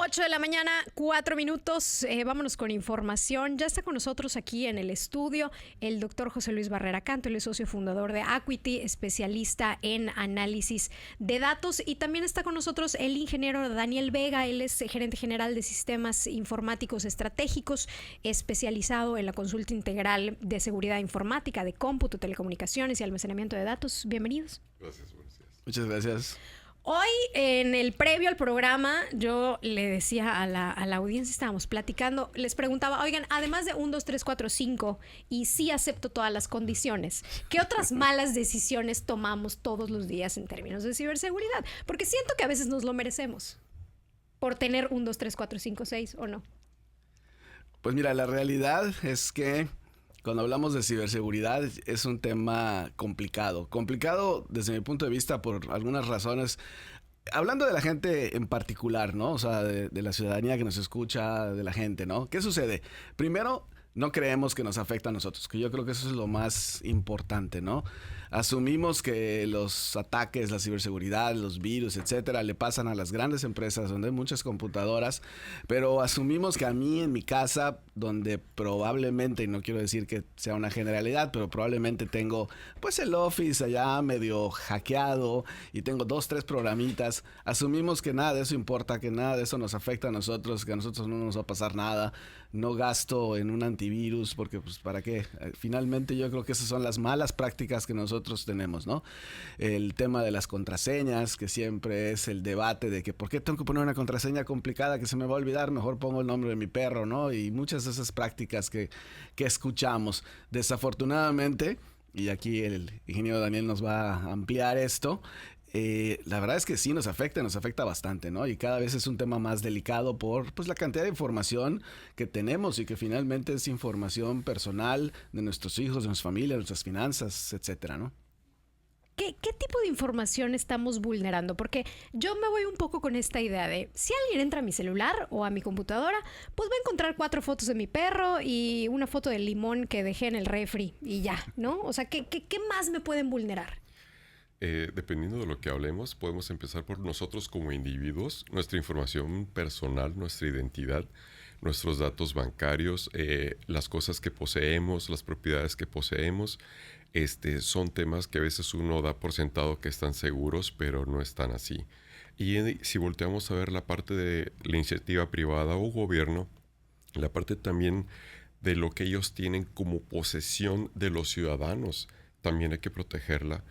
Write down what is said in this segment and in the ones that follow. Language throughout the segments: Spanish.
8 de la mañana, 4 minutos. Vámonos con información. Ya está con nosotros aquí en el estudio el doctor José Luis Barrera Canto. Él es socio fundador de Acuity, especialista en análisis de datos. Y también está con nosotros el ingeniero Daniel Vega. Él es gerente general de sistemas informáticos estratégicos, especializado en la consulta integral de seguridad informática, de cómputo, telecomunicaciones y almacenamiento de datos. Bienvenidos. Gracias, buenos días. Muchas gracias. Hoy, en el previo al programa, yo le decía a la audiencia, estábamos platicando, les preguntaba, oigan, además de 1, 2, 3, 4, 5, y sí acepto todas las condiciones, ¿qué otras malas decisiones tomamos todos los días en términos de ciberseguridad? Porque siento que a veces nos lo merecemos por tener 1, 2, 3, 4, 5, 6, ¿o no? Pues mira, la realidad es que cuando hablamos de ciberseguridad es un tema complicado. Complicado desde mi punto de vista por algunas razones. Hablando de la gente en particular, ¿no? O sea, de la ciudadanía que nos escucha, de la gente, ¿no? ¿Qué sucede? Primero, no creemos que nos afecta a nosotros, que yo creo que eso es lo más importante, ¿no? Asumimos que los ataques, la ciberseguridad, los virus, etcétera, le pasan a las grandes empresas donde hay muchas computadoras, pero asumimos que a mí en mi casa, donde probablemente, y no quiero decir que sea una generalidad, pero probablemente tengo pues el Office allá medio hackeado y tengo 2, 3 programitas, asumimos que nada de eso importa, que nada de eso nos afecta a nosotros, que a nosotros no nos va a pasar nada, no gasto en un antivirus porque pues ¿para qué? Finalmente yo creo que esas son las malas prácticas que nosotros tenemos, ¿no? El tema de las contraseñas, que siempre es el debate de que ¿por qué tengo que poner una contraseña complicada que se me va a olvidar? Mejor pongo el nombre de mi perro, ¿no? Y muchas de esas prácticas que escuchamos. Desafortunadamente, y aquí el ingeniero Daniel nos va a ampliar esto, la verdad es que sí nos afecta bastante, ¿no? Y cada vez es un tema más delicado por pues, la cantidad de información que tenemos y que finalmente es información personal de nuestros hijos, de nuestra familia, de nuestras finanzas, etcétera, ¿no? ¿Qué tipo de información estamos vulnerando? Porque yo me voy un poco con esta idea de si alguien entra a mi celular o a mi computadora, pues va a encontrar 4 fotos de mi perro y una foto del limón que dejé en el refri y ya, ¿no? O sea, ¿qué más me pueden vulnerar? Dependiendo de lo que hablemos, podemos empezar por nosotros como individuos, nuestra información personal, nuestra identidad, nuestros datos bancarios, las cosas que poseemos, las propiedades que poseemos. Son temas que a veces uno da por sentado que están seguros, pero no están así. Y si volteamos a ver la parte de la iniciativa privada o gobierno, la parte también de lo que ellos tienen como posesión de los ciudadanos, también hay que protegerla.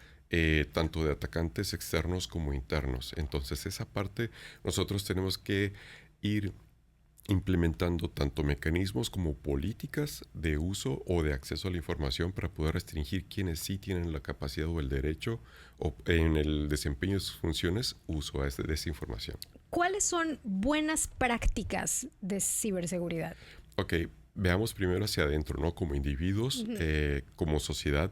Tanto de atacantes externos como internos. Entonces esa parte nosotros tenemos que ir implementando tanto mecanismos como políticas de uso o de acceso a la información para poder restringir quienes sí tienen la capacidad o el derecho o en el desempeño de sus funciones uso de esa información. ¿Cuáles son buenas prácticas de ciberseguridad? Ok, veamos primero hacia adentro, ¿no? Como individuos, como sociedad.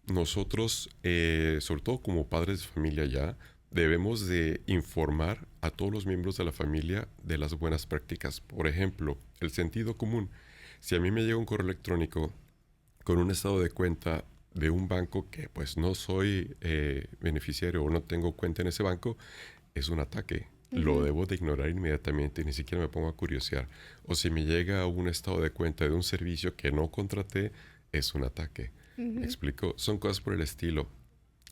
Nosotros, sobre todo como padres de familia ya, debemos de informar a todos los miembros de la familia de las buenas prácticas. Por ejemplo, el sentido común. Si a mí me llega un correo electrónico con un estado de cuenta de un banco que pues no soy beneficiario o no tengo cuenta en ese banco, es un ataque. Lo debo de ignorar inmediatamente, ni siquiera me pongo a curiosear. O si me llega un estado de cuenta de un servicio que no contraté, es un ataque. ¿Me explico? Son cosas por el estilo.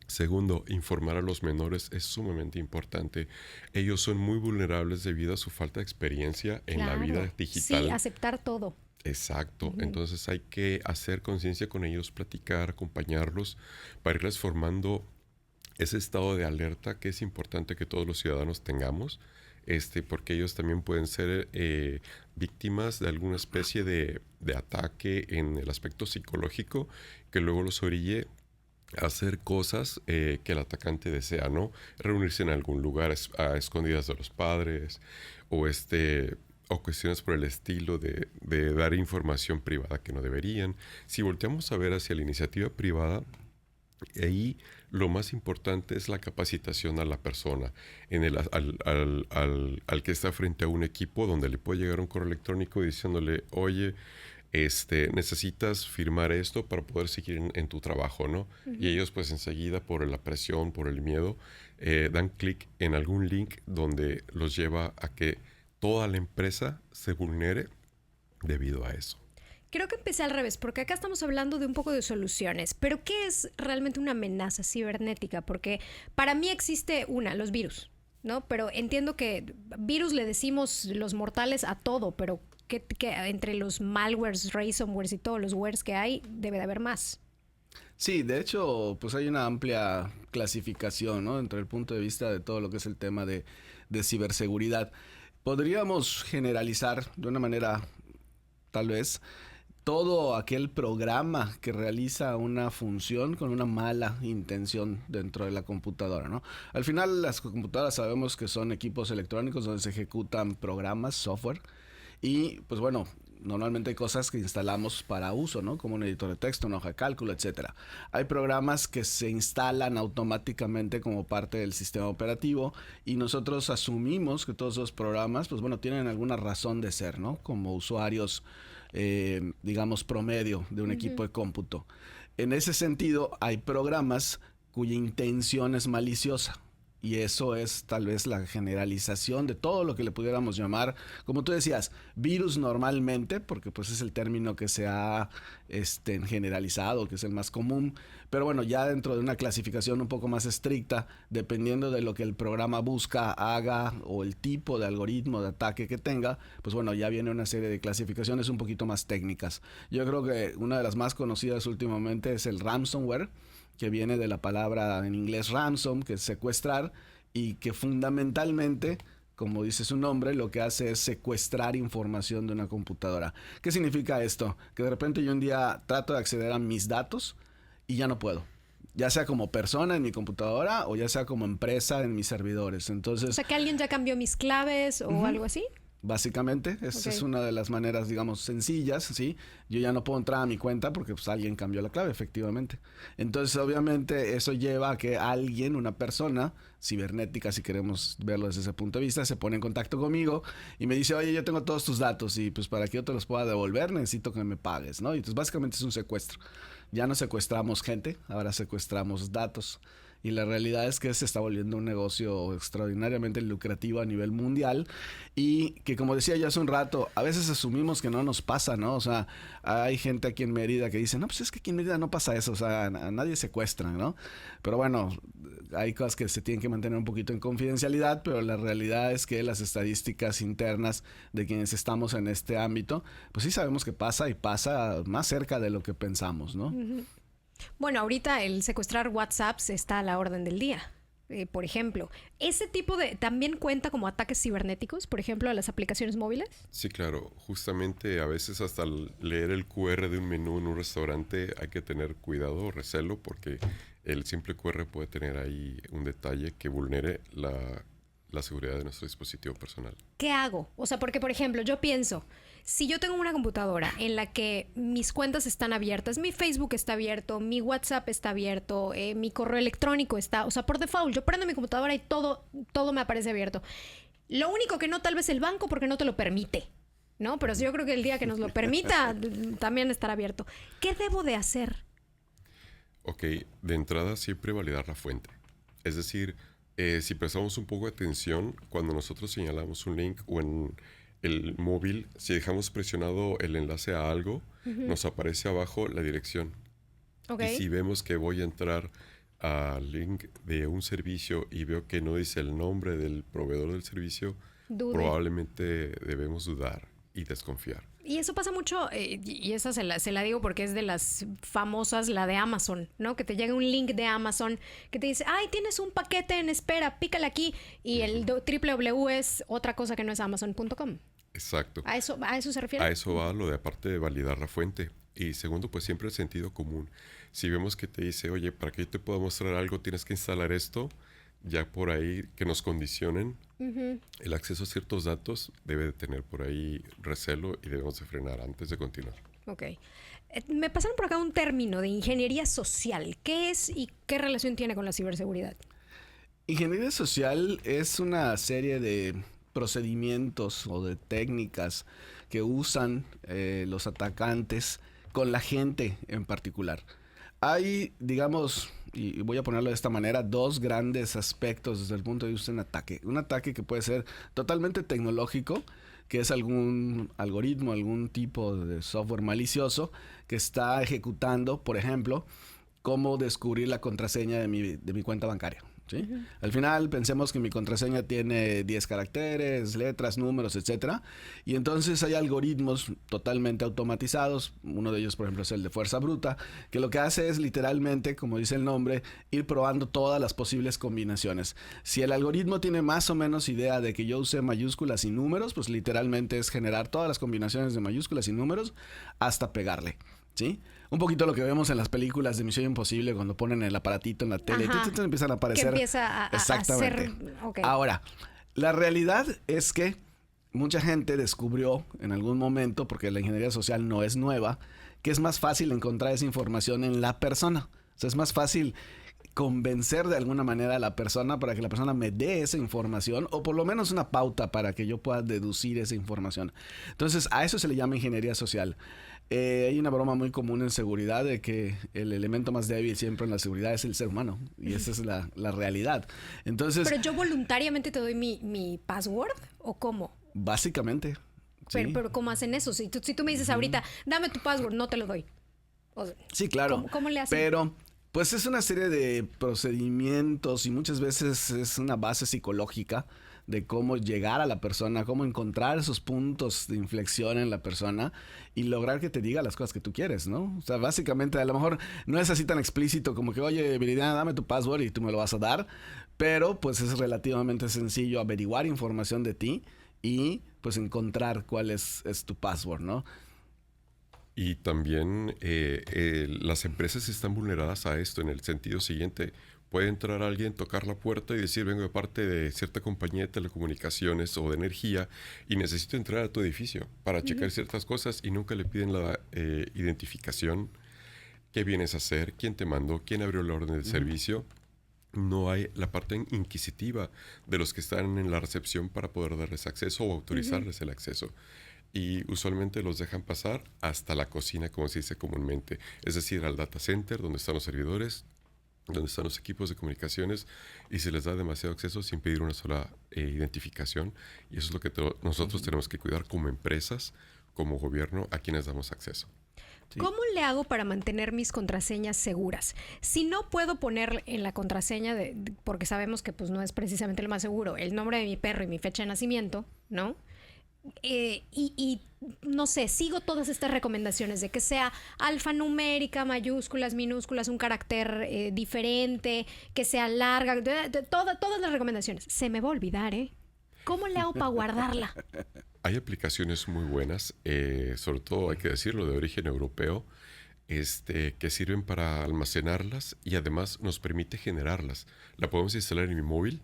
Segundo, informar a los menores es sumamente importante. Ellos son muy vulnerables debido a su falta de experiencia en la vida digital. Sí, aceptar todo. Exacto. Entonces hay que hacer conciencia con ellos, platicar, acompañarlos para irles formando ese estado de alerta que es importante que todos los ciudadanos tengamos. Porque ellos también pueden ser víctimas de alguna especie de ataque en el aspecto psicológico que luego los orille a hacer cosas que el atacante desea, ¿no? Reunirse en algún lugar a escondidas de los padres o cuestiones por el estilo de dar información privada que no deberían. Si volteamos a ver hacia la iniciativa privada, ahí lo más importante es la capacitación a la persona, al que está frente a un equipo donde le puede llegar un correo electrónico diciéndole, oye, necesitas firmar esto para poder seguir en tu trabajo, ¿no? Y ellos pues enseguida por la presión, por el miedo, dan clic en algún link donde los lleva a que toda la empresa se vulnere debido a eso. Creo que empecé al revés, porque acá estamos hablando de un poco de soluciones, pero ¿qué es realmente una amenaza cibernética? Porque para mí existe los virus, ¿no? Pero entiendo que virus le decimos los mortales a todo, pero que entre los malwares, ransomwares y todos los wares que hay, debe de haber más. Sí, de hecho, pues hay una amplia clasificación, ¿no? Dentro del punto de vista de todo lo que es el tema de ciberseguridad. Podríamos generalizar de una manera, tal vez, todo aquel programa que realiza una función con una mala intención dentro de la computadora, ¿no? Al final, las computadoras sabemos que son equipos electrónicos donde se ejecutan programas, software, y pues bueno, normalmente hay cosas que instalamos para uso, ¿no? Como un editor de texto, una hoja de cálculo, etcétera. Hay programas que se instalan automáticamente como parte del sistema operativo y nosotros asumimos que todos esos programas, pues bueno, tienen alguna razón de ser, ¿no? Como usuarios, digamos, promedio de un equipo de cómputo. En ese sentido, hay programas cuya intención es maliciosa. Y eso es tal vez la generalización de todo lo que le pudiéramos llamar, como tú decías, virus normalmente, porque pues es el término que se ha generalizado, que es el más común. Pero bueno, ya dentro de una clasificación un poco más estricta, dependiendo de lo que el programa busca, haga o el tipo de algoritmo de ataque que tenga, pues bueno, ya viene una serie de clasificaciones un poquito más técnicas. Yo creo que una de las más conocidas últimamente es el ransomware, que viene de la palabra en inglés ransom, que es secuestrar, y que fundamentalmente, como dice su nombre, lo que hace es secuestrar información de una computadora. ¿Qué significa esto? Que de repente yo un día trato de acceder a mis datos y ya no puedo. Ya sea como persona en mi computadora o ya sea como empresa en mis servidores. Entonces, o sea, que alguien ya cambió mis claves o algo así. Básicamente, esa es una de las maneras, digamos, sencillas, ¿sí? Yo ya no puedo entrar a mi cuenta porque pues alguien cambió la clave, efectivamente. Entonces, obviamente, eso lleva a que alguien, una persona cibernética, si queremos verlo desde ese punto de vista, se pone en contacto conmigo y me dice, oye, yo tengo todos tus datos y pues para que yo te los pueda devolver necesito que me pagues, ¿no? Y entonces, básicamente es un secuestro. Ya no secuestramos gente, ahora secuestramos datos. Y la realidad es que se está volviendo un negocio extraordinariamente lucrativo a nivel mundial y que, como decía yo hace un rato, a veces asumimos que no nos pasa, ¿no? O sea, hay gente aquí en Mérida que dice, no, pues es que aquí en Mérida no pasa eso, o sea, a nadie secuestra, ¿no? Pero bueno, hay cosas que se tienen que mantener un poquito en confidencialidad, pero la realidad es que las estadísticas internas de quienes estamos en este ámbito, pues sí sabemos que pasa y pasa más cerca de lo que pensamos, ¿no? Bueno, ahorita el secuestrar WhatsApps está a la orden del día. Por ejemplo, ¿ese tipo de también cuenta como ataques cibernéticos, por ejemplo, a las aplicaciones móviles? Sí, claro. Justamente a veces hasta leer el QR de un menú en un restaurante hay que tener cuidado o recelo porque el simple QR puede tener ahí un detalle que vulnere la seguridad de nuestro dispositivo personal. ¿Qué hago? O sea, porque, por ejemplo, yo pienso, si yo tengo una computadora en la que mis cuentas están abiertas, mi Facebook está abierto, mi WhatsApp está abierto, mi correo electrónico está, o sea, por default, yo prendo mi computadora y todo me aparece abierto. Lo único que no, tal vez el banco, porque no te lo permite, ¿no? Pero yo creo que el día que nos lo permita, también estará abierto. ¿Qué debo de hacer? Ok, de entrada siempre validar la fuente. Es decir, si prestamos un poco de atención, cuando nosotros señalamos un link o en el móvil, si dejamos presionado el enlace a algo, nos aparece abajo la dirección. Okay. Y si vemos que voy a entrar al link de un servicio y veo que no dice el nombre del proveedor del servicio, probablemente debemos dudar y desconfiar. Y eso pasa mucho, y esa se la digo porque es de las famosas, la de Amazon, ¿no? Que te llega un link de Amazon que te dice, ay, tienes un paquete en espera, pícale aquí. Y el www es otra cosa que no es amazon.com. Exacto. ¿A eso se refiere? A eso va lo de aparte de validar la fuente. Y segundo, pues siempre el sentido común. Si vemos que te dice, oye, para que yo te pueda mostrar algo tienes que instalar esto, ya por ahí que nos condicionen el acceso a ciertos datos, debe de tener por ahí recelo y debemos de frenar antes de continuar. Ok. Me pasaron por acá un término de ingeniería social. ¿Qué es y qué relación tiene con la ciberseguridad? Ingeniería social es una serie de procedimientos o de técnicas que usan los atacantes con la gente en particular. Hay, digamos, y voy a ponerlo de esta manera, dos grandes aspectos desde el punto de vista de un ataque. Un ataque que puede ser totalmente tecnológico, que es algún algoritmo, algún tipo de software malicioso que está ejecutando, por ejemplo, cómo descubrir la contraseña de mi cuenta bancaria. ¿Sí? Uh-huh. Al final pensemos que mi contraseña tiene 10 caracteres, letras, números, etcétera, y entonces hay algoritmos totalmente automatizados. Uno de ellos, por ejemplo, es el de fuerza bruta, que lo que hace es literalmente, como dice el nombre, ir probando todas las posibles combinaciones. Si el algoritmo tiene más o menos idea de que yo use mayúsculas y números, pues literalmente es generar todas las combinaciones de mayúsculas y números hasta pegarle. ¿Sí? Un poquito lo que vemos en las películas de Misión Imposible cuando ponen el aparatito en la tele y empiezan a aparecer. Que empieza a exactamente. Hacer... Okay. Ahora, la realidad es que mucha gente descubrió en algún momento, porque la ingeniería social no es nueva, que es más fácil encontrar esa información en la persona. O sea, es más fácil convencer de alguna manera a la persona para que la persona me dé esa información, o por lo menos una pauta para que yo pueda deducir esa información. Entonces, a eso se le llama ingeniería social. Hay una broma muy común en seguridad de que el elemento más débil siempre en la seguridad es el ser humano, y esa es la realidad. Entonces, ¿pero yo voluntariamente te doy mi password o cómo? Básicamente. Pero ¿cómo hacen eso? Si tú me dices ahorita, dame tu password, no te lo doy. O sea, sí, claro. ¿Cómo le hacen? Pero pues es una serie de procedimientos y muchas veces es una base psicológica de cómo llegar a la persona, cómo encontrar esos puntos de inflexión en la persona y lograr que te diga las cosas que tú quieres, ¿no? O sea, básicamente a lo mejor no es así tan explícito como que, oye, Viridiana, dame tu password y tú me lo vas a dar, pero pues es relativamente sencillo averiguar información de ti y pues encontrar cuál es tu password, ¿no? Y también las empresas están vulneradas a esto en el sentido siguiente. Puede entrar alguien, tocar la puerta y decir, vengo de parte de cierta compañía de telecomunicaciones o de energía y necesito entrar a tu edificio para checar ciertas cosas, y nunca le piden la identificación, qué vienes a hacer, quién te mandó, quién abrió la orden de servicio. No hay la parte inquisitiva de los que están en la recepción para poder darles acceso o autorizarles el acceso. Y usualmente los dejan pasar hasta la cocina, como se dice comúnmente. Es decir, al data center, donde están los servidores, donde están los equipos de comunicaciones, y se les da demasiado acceso sin pedir una sola identificación. Y eso es lo que nosotros tenemos que cuidar como empresas, como gobierno, a quienes damos acceso. Sí. ¿Cómo le hago para mantener mis contraseñas seguras? Si no puedo poner en la contraseña, porque sabemos que pues, no es precisamente lo más seguro, el nombre de mi perro y mi fecha de nacimiento, ¿no? Y no sé, sigo todas estas recomendaciones de que sea alfanumérica, mayúsculas, minúsculas, un carácter diferente, que sea larga, todas las recomendaciones. Se me va a olvidar, ¿eh? ¿Cómo le hago para guardarla? Hay aplicaciones muy buenas, sobre todo hay que decirlo, de origen europeo, que sirven para almacenarlas y además nos permite generarlas. La podemos instalar en mi móvil.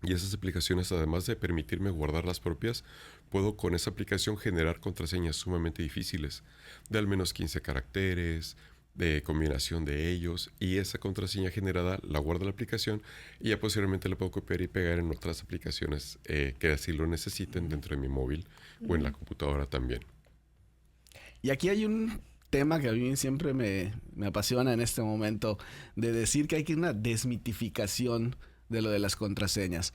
Y esas aplicaciones, además de permitirme guardar las propias, puedo con esa aplicación generar contraseñas sumamente difíciles, de al menos 15 caracteres, de combinación de ellos, y esa contraseña generada la guarda la aplicación y ya posteriormente la puedo copiar y pegar en otras aplicaciones que así lo necesiten dentro de mi móvil o en la computadora también. Y aquí hay un tema que a mí siempre me apasiona en este momento, de decir que hay que una desmitificación de lo de las contraseñas.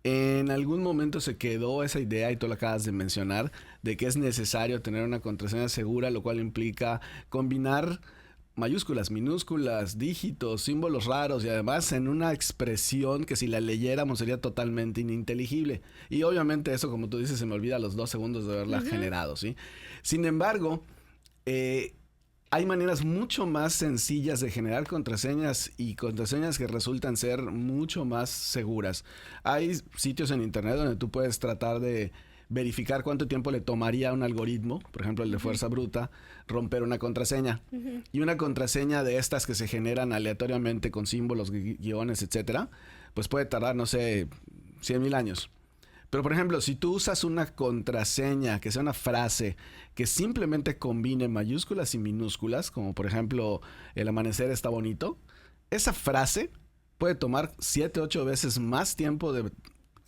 En algún momento se quedó esa idea, y tú lo acabas de mencionar, de que es necesario tener una contraseña segura, lo cual implica combinar mayúsculas, minúsculas, dígitos, símbolos raros y además en una expresión que si la leyéramos sería totalmente ininteligible. Y obviamente eso, como tú dices, se me olvida a los 2 segundos de haberla generado, ¿sí? Sin embargo, hay maneras mucho más sencillas de generar contraseñas y contraseñas que resultan ser mucho más seguras. Hay sitios en internet donde tú puedes tratar de verificar cuánto tiempo le tomaría a un algoritmo, por ejemplo el de fuerza bruta, romper una contraseña. Y una contraseña de estas que se generan aleatoriamente con símbolos, guiones, etcétera, pues puede tardar, no sé, 100,000 años. Pero, por ejemplo, si tú usas una contraseña que sea una frase que simplemente combine mayúsculas y minúsculas, como por ejemplo, el amanecer está bonito, esa frase puede tomar 7, 8 veces más tiempo de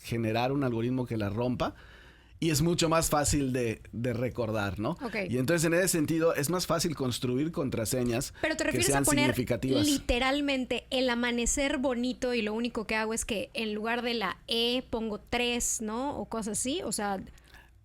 generar un algoritmo que la rompa, y es mucho más fácil de recordar, ¿no? Okay. Y entonces en ese sentido es más fácil construir contraseñas pero te que refieres sean a poner significativas. literalmente el amanecer bonito y lo único que hago es que en lugar de la E pongo 3, ¿no? O cosas así, o sea...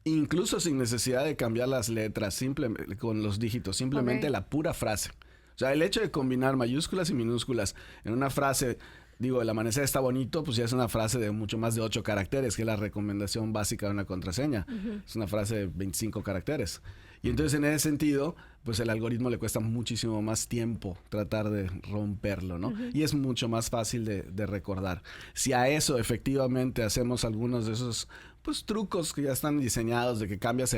Incluso sin necesidad de cambiar las letras, simplemente con los dígitos, simplemente la pura frase. O sea, el hecho de combinar mayúsculas y minúsculas en una frase, digo, el amanecer está bonito, pues ya es una frase de mucho más de 8 caracteres, que es la recomendación básica de una contraseña. Es una frase de 25 caracteres. Y entonces en ese sentido, pues el algoritmo le cuesta muchísimo más tiempo tratar de romperlo, ¿no? Y es mucho más fácil de recordar. Si a eso efectivamente hacemos algunos de esos pues trucos que ya están diseñados, de que cambias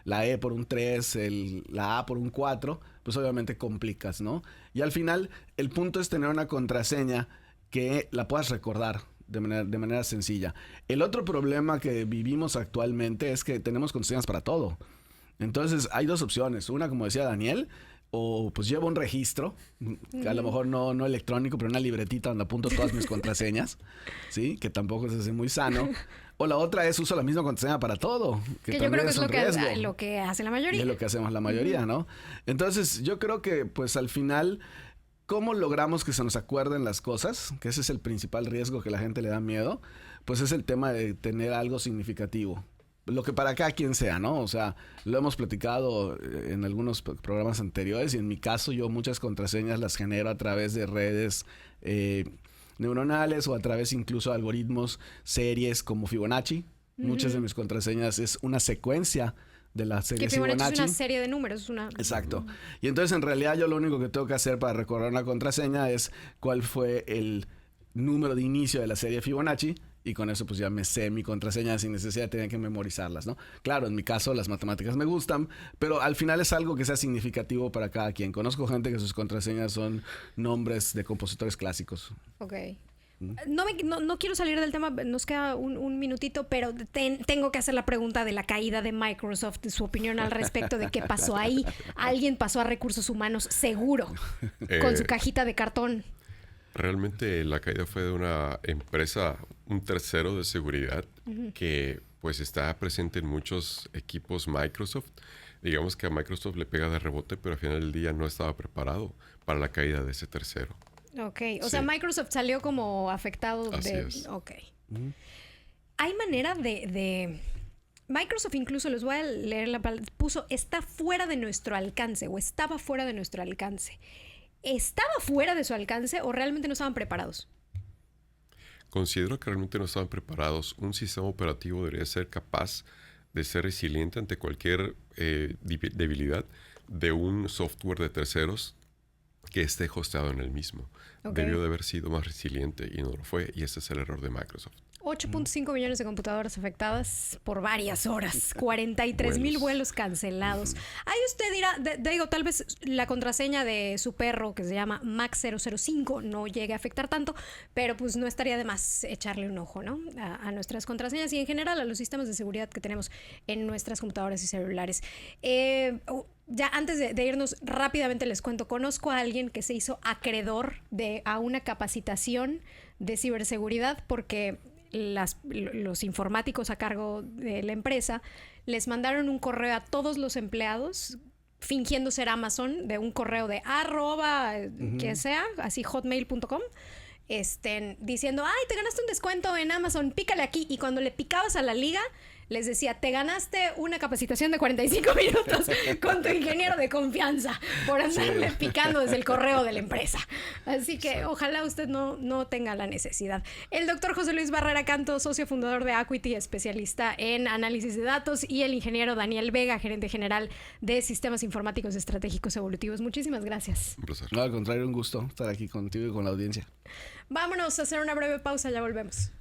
la E por un 3, la A por un 4, pues obviamente complicas, ¿no? Y al final el punto es tener una contraseña que la puedas recordar de manera sencilla. El otro problema que vivimos actualmente es que tenemos contraseñas para todo. Entonces hay dos opciones. Una, como decía Daniel, o pues llevo un registro, que a lo mejor no electrónico, pero una libretita donde apunto todas mis contraseñas, ¿sí? Que tampoco es así muy sano. O la otra es uso la misma contraseña para todo. Que yo creo que es riesgo. lo que hace la mayoría. Y es lo que hacemos la mayoría, ¿no? Entonces yo creo que pues al final, ¿cómo logramos que se nos acuerden las cosas? Que ese es el principal riesgo que la gente le da miedo. Pues es el tema de tener algo significativo. Lo que para cada quien sea, ¿no? O sea, lo hemos platicado en algunos programas anteriores y en mi caso yo muchas contraseñas las genero a través de redes neuronales o a través incluso de algoritmos, series como Fibonacci. Muchas de mis contraseñas es una secuencia de la serie Fibonacci. Es una serie de números. Exacto. Y entonces en realidad yo lo único que tengo que hacer para recordar una contraseña es cuál fue el número de inicio de la serie Fibonacci. Y con eso pues ya me sé mi contraseña sin necesidad de tener que memorizarlas, ¿no? Claro, en mi caso las matemáticas me gustan, pero al final es algo que sea significativo para cada quien. Conozco gente que sus contraseñas son nombres de compositores clásicos. Ok. No quiero salir del tema, nos queda un minutito, pero tengo que hacer la pregunta de la caída de Microsoft, de su opinión al respecto de qué pasó ahí. Alguien pasó a recursos humanos, seguro, con su cajita de cartón. Realmente la caída fue de una empresa, un tercero de seguridad que pues está presente en muchos equipos Microsoft. Digamos que a Microsoft le pega de rebote, pero al final del día no estaba preparado para la caída de ese tercero. Ok, o sea, Microsoft salió como afectado. Así es. Ok. Hay manera de... Microsoft incluso, les voy a leer la palabra, puso, está fuera de nuestro alcance o estaba fuera de nuestro alcance. ¿Estaba fuera de su alcance o realmente no estaban preparados? Considero que realmente no estaban preparados. Un sistema operativo debería ser capaz de ser resiliente ante cualquier debilidad de un software de terceros que esté hosteado en el mismo. Okay. Debió de haber sido más resiliente y no lo fue, y ese es el error de Microsoft. 8.5 millones de computadoras afectadas por varias horas, 43,000 vuelos cancelados. Ahí usted dirá, digo, tal vez la contraseña de su perro que se llama Max005 no llegue a afectar tanto, pero pues no estaría de más echarle un ojo, ¿no? A nuestras contraseñas y en general a los sistemas de seguridad que tenemos en nuestras computadoras y celulares. Ya antes de irnos rápidamente les cuento, conozco a alguien que se hizo acreedor a una capacitación de ciberseguridad porque los informáticos a cargo de la empresa les mandaron un correo a todos los empleados fingiendo ser Amazon, de un correo de que sea, así hotmail.com, diciendo, ay, te ganaste un descuento en Amazon, pícale aquí. Y cuando le picabas a la liga, les decía, te ganaste una capacitación de 45 minutos con tu ingeniero de confianza por andarle picando desde el correo de la empresa. Así que ojalá usted no tenga la necesidad. El doctor José Luis Barrera Canto, socio fundador de Acuity, especialista en análisis de datos, y el ingeniero Daniel Vega, gerente general de Sistemas Informáticos Estratégicos Evolutivos. Muchísimas gracias. Un placer. No, al contrario, un gusto estar aquí contigo y con la audiencia. Vámonos a hacer una breve pausa, ya volvemos.